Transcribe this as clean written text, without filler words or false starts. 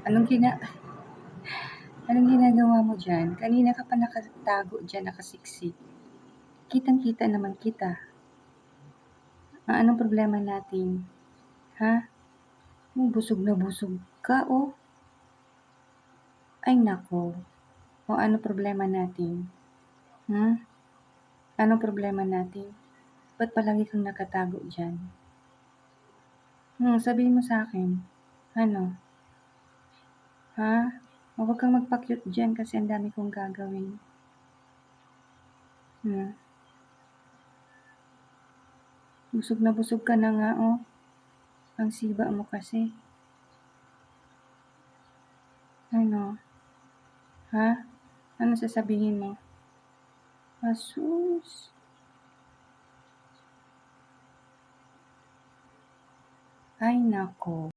Anong ginagawa mo diyan? Kanina ka pa nakatago diyan, nakasiksik. Kitang-kita naman kita. Anong problema natin? Ha? Busog na busog ka, oh. Ay nako. O ano problema natin? Anong problema natin? Ba't palagi kang nakatago diyan? Sabihin mo sa'kin. Ano? Ha? Huwag kang magpa-cute diyan kasi ang dami kong gagawin. Busog na busog ka na nga, oh. Ang siba mo kasi. Ano? Ha? Ano sasabihin mo? Asus. Ay nako.